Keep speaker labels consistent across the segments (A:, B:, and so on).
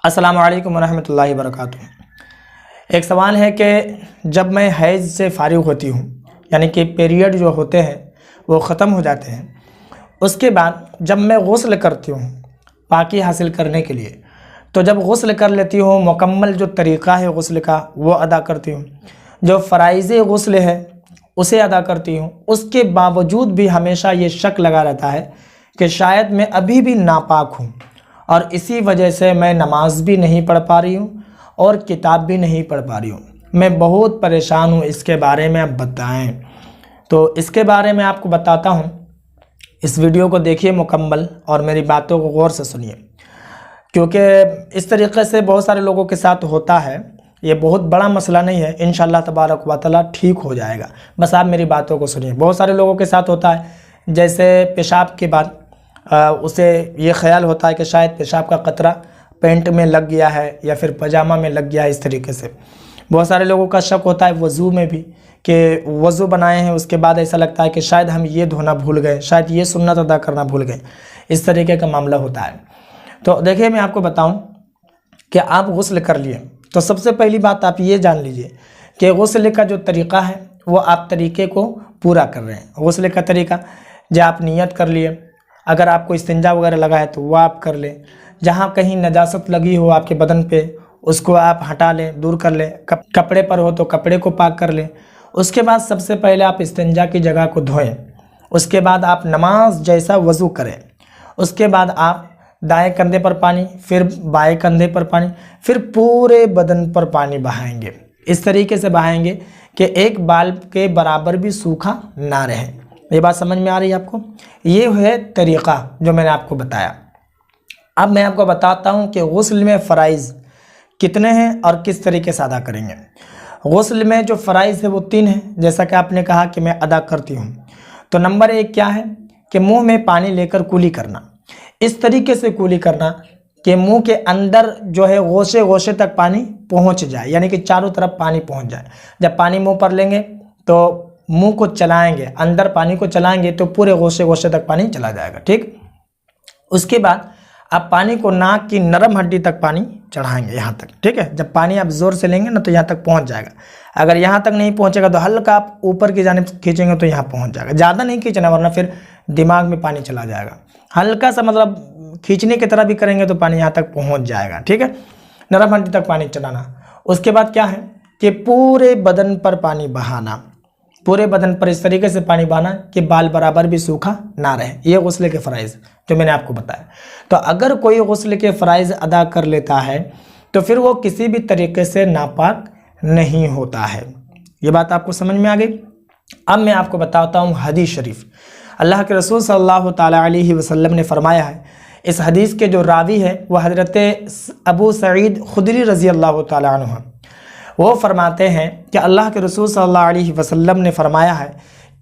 A: अस्सलामु अलैकुम वरहमतुल्लाहि वबरकातुहू। एक सवाल है कि जब मैं हैज़ से फ़ारिग़ होती हूँ, यानी कि पीरियड जो होते हैं वो ख़त्म हो जाते हैं, उसके बाद जब मैं गुस्ल करती हूँ पाकी हासिल करने के लिए, तो जब गुस्ल कर लेती हूँ मुकम्मल जो तरीक़ा है गुस्ल का वो अदा करती हूँ, जो फ़राइज़े गुस्ल है उसे अदा करती हूँ। उसके बावजूद भी हमेशा ये शक लगा रहता है कि शायद मैं अभी भी नापाक हूँ और इसी वजह से मैं नमाज भी नहीं पढ़ पा रही हूँ और किताब भी नहीं पढ़ पा रही हूँ। मैं बहुत परेशान हूँ, इसके बारे में आप बताएं। तो इसके बारे में आपको बताता हूँ, इस वीडियो को देखिए मुकम्मल और मेरी बातों को गौर से सुनिए, क्योंकि इस तरीक़े से बहुत सारे लोगों के साथ होता है। ये बहुत बड़ा मसला नहीं है, इंशाअल्लाह तबारक व तआला ठीक हो जाएगा। बस आप मेरी बातों को सुनिए। बहुत सारे लोगों के साथ होता है, जैसे पेशाब के बाद उसे ये ख्याल होता है कि शायद पेशाब का कतरा पैंट में लग गया है या फिर पजामा में लग गया है। इस तरीके से बहुत सारे लोगों का शक होता है वज़ू में भी, कि वज़ू बनाए हैं उसके बाद ऐसा लगता है कि शायद हम ये धोना भूल गए, शायद ये सुन्नत अदा करना भूल गए। इस तरीके का मामला होता है। तो देखिए, मैं आपको बताऊं कि आप गुस्ल कर लिए तो सबसे पहली बात आप ये जान लीजिए कि गुस्ल का जो तरीक़ा है वो आप तरीक़े को पूरा कर रहे हैं। गुस्ल का तरीक़ा, जो आप नियत कर लिए, अगर आपको इस्तिंजा वगैरह लगा है तो वह आप कर लें। जहाँ कहीं नजासत लगी हो आपके बदन पे उसको आप हटा लें, दूर कर लें। कपड़े पर हो तो कपड़े को पाक कर लें। उसके बाद सबसे पहले आप इस्तिंजा की जगह को धोएं। उसके बाद आप नमाज जैसा वज़ू करें। उसके बाद आप दाएं कंधे पर पानी, फिर बाएं कंधे पर पानी, फिर पूरे बदन पर पानी बहाएंगे। इस तरीके से बहाएंगे कि एक बाल के बराबर भी सूखा ना रहे। ये बात समझ में आ रही है आपको? ये है तरीक़ा जो मैंने आपको बताया। अब मैं आपको बताता हूँ कि गुस्ल में फ़राइज़ कितने हैं और किस तरीके से अदा करेंगे। गुस्ल में जो फ़राइज़ है वो 3 हैं, जैसा कि आपने कहा कि मैं अदा करती हूँ। तो नंबर 1 क्या है कि मुंह में पानी लेकर कुली करना। इस तरीके से कुली करना कि मुंह के अंदर जो है गोशे गोशे तक पानी पहुँच जाए, यानी कि चारों तरफ पानी पहुँच जाए। जब पानी मुँह पर लेंगे तो मुंह को चलाएंगे, अंदर पानी को चलाएंगे तो पूरे गोशे गोशे तक पानी चला जाएगा। ठीक, उसके बाद आप पानी को नाक की नरम हड्डी तक पानी चढ़ाएंगे, यहाँ तक। ठीक है, जब पानी आप जोर से लेंगे ना तो यहाँ तक पहुँच जाएगा। अगर यहाँ तक नहीं पहुँचेगा तो हल्का आप ऊपर की जानिब खींचेंगे तो यहाँ पहुँच जाएगा। ज़्यादा नहीं खींचना वरना फिर दिमाग में पानी चला जाएगा। हल्का सा मतलब खींचने की तरह भी करेंगे तो पानी यहाँ तक पहुँच जाएगा। ठीक है, नरम हड्डी तक पानी चलाना। उसके बाद क्या है कि पूरे बदन पर पानी बहाना, पूरे बदन पर इस तरीके से पानी बहाना कि बाल बराबर भी सूखा ना रहे। ये गुस्ल के फ़राइज़ जो मैंने आपको बताया। तो अगर कोई गुस्ल के फ़राइज़ अदा कर लेता है तो फिर वो किसी भी तरीके से नापाक नहीं होता है। ये बात आपको समझ में आ गई। अब मैं आपको बताता हूँ हदीस शरीफ। अल्लाह के रसूल सल्लल्लाहु ताला अलैहि वसल्लम ने फरमाया है, इस हदीस के जो रावी है वह हज़रत अबू सईद खुदरी रज़ी अल्लाह ताला अन्हु हैं। वो फरमाते हैं कि अल्लाह के रसूल सल्लल्लाहु अलैहि वसल्लम ने फरमाया है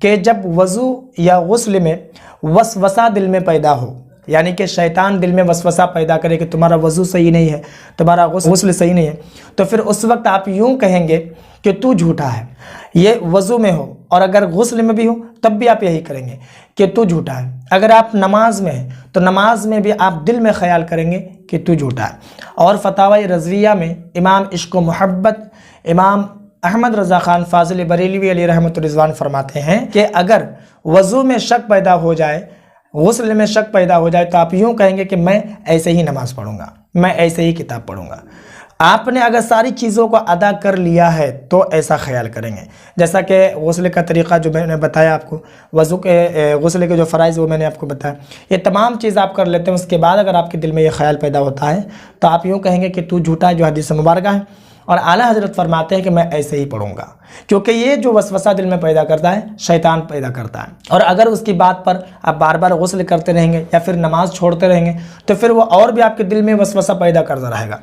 A: कि जब वज़ू या गुस्ल में वसवसा दिल में पैदा हो, यानी कि शैतान दिल में वसवसा पैदा करे कि तुम्हारा वज़ू सही नहीं है, तुम्हारा गुस्ल सही नहीं है, तो फिर उस वक्त आप यूँ कहेंगे कि तू झूठा है। ये वज़ू में हो और अगर गुस्ल में भी हो तब भी आप यही करेंगे कि तू झूठा है। अगर आप नमाज में हैं तो नमाज में भी आप दिल में ख्याल करेंगे कि तू झूठा है। और फतावा रज़विया में इमाम इश्क़ व मोहब्बत इमाम अहमद रज़ा ख़ान फ़ाज़िल बरेलवी अलैहि रहमतुर रिज़वान फरमाते हैं कि अगर वज़ू में शक पैदा हो जाए, गुस्ल में शक पैदा हो जाए, तो आप यूँ कहेंगे कि मैं ऐसे ही नमाज पढ़ूँगा, मैं ऐसे ही किताब पढ़ूँगा। आपने अगर सारी चीज़ों को अदा कर लिया है तो ऐसा ख्याल करेंगे। जैसा कि गुस्ल का तरीक़ा जो मैंने बताया आपको, वज़ू के गुस्ल के जो फ़राइज़ वो मैंने आपको बताया, ये तमाम चीज़ आप कर लेते हैं। उसके बाद अगर आपके दिल में ये ख्याल पैदा होता है तो आप यूँ कहेंगे कि तू झूठा है, जो हदीस मुबारक है। और आला हज़रत फरमाते हैं कि मैं ऐसे ही पढ़ूँगा, क्योंकि ये जो वसवसा दिल में पैदा करता है शैतान पैदा करता है। और अगर उसकी बात पर आप बार बार गुस्ल करते रहेंगे या फिर नमाज छोड़ते रहेंगे तो फिर वो और भी आपके दिल में वसवसा पैदा करता रहेगा,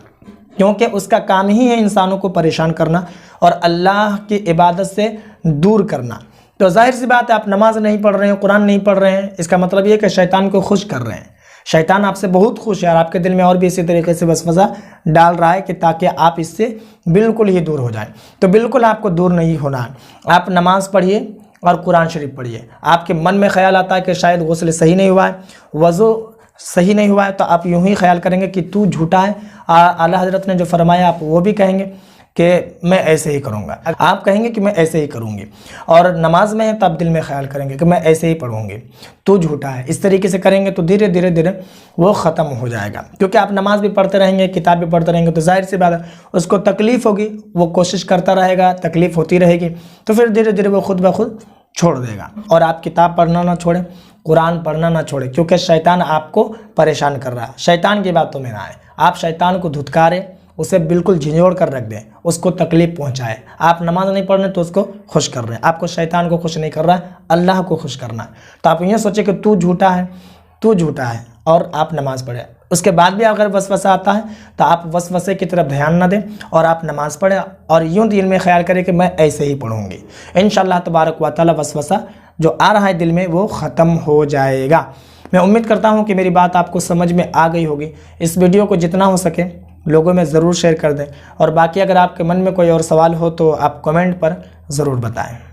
A: क्योंकि उसका काम ही है इंसानों को परेशान करना और अल्लाह की इबादत से दूर करना। तो जाहिर सी बात है, आप नमाज नहीं पढ़ रहे हैं, कुरान नहीं पढ़ रहे हैं, इसका मतलब ये कि शैतान को खुश कर रहे हैं। शैतान आपसे बहुत खुश है और आपके दिल में और भी इसी तरीके से वसवसा डाल रहा है कि ताकि आप इससे बिल्कुल ही दूर हो जाएं। तो बिल्कुल आपको दूर नहीं होना है। आप नमाज पढ़िए और कुरान शरीफ पढ़िए। आपके मन में ख्याल आता है कि शायद गुस्ल सही नहीं हुआ है, वज़ू सही नहीं हुआ है तो आप यूं ही ख्याल करेंगे कि तू झूठा है। आला हजरत ने जो फरमाया आप वो भी कहेंगे कि मैं ऐसे ही करूँगा, आप कहेंगे कि मैं ऐसे ही करूँगी। और नमाज में है तो आप दिल में ख्याल करेंगे कि मैं ऐसे ही पढ़ूँगी, तू झूठा है। इस तरीके से करेंगे तो धीरे धीरे धीरे वो ख़त्म हो जाएगा। क्योंकि आप नमाज भी पढ़ते रहेंगे, किताब भी पढ़ते रहेंगे तो जाहिर सी बात है उसको तकलीफ़ होगी, वो कोशिश करता रहेगा, तकलीफ़ होती रहेगी, तो फिर धीरे धीरे वो खुद ब खुद छोड़ देगा। और आप किताब पढ़ना ना छोड़ें, कुरान पढ़ना ना छोड़ें, क्योंकि शैतान आपको परेशान कर रहा है। शैतान की बातों में ना आए, आप शैतान को धुतकारें, उसे बिल्कुल झिंझोड़ कर रख दें, उसको तकलीफ़ पहुंचाए। आप नमाज नहीं पढ़ रहे तो उसको खुश कर रहे हैं, आपको शैतान को खुश नहीं कर रहा है, अल्लाह को खुश करना है। तो आप ये सोचें कि तू झूठा है, तू झूठा है, और आप नमाज़ पढ़ें। उसके बाद भी अगर वसवसा आता है तो आप वसवसे की तरफ ध्यान न दें और आप नमाज़ पढ़ें और यूँ दिल में ख्याल करें कि मैं ऐसे ही पढ़ूँगी। इंशाअल्लाह तबारक व तआला वसवसा जो आ रहा है दिल में वो ख़त्म हो जाएगा। मैं उम्मीद करता हूँ कि मेरी बात आपको समझ में आ गई होगी। इस वीडियो को जितना हो सके लोगों में ज़रूर शेयर कर दें, और बाकी अगर आपके मन में कोई और सवाल हो तो आप कमेंट पर ज़रूर बताएं।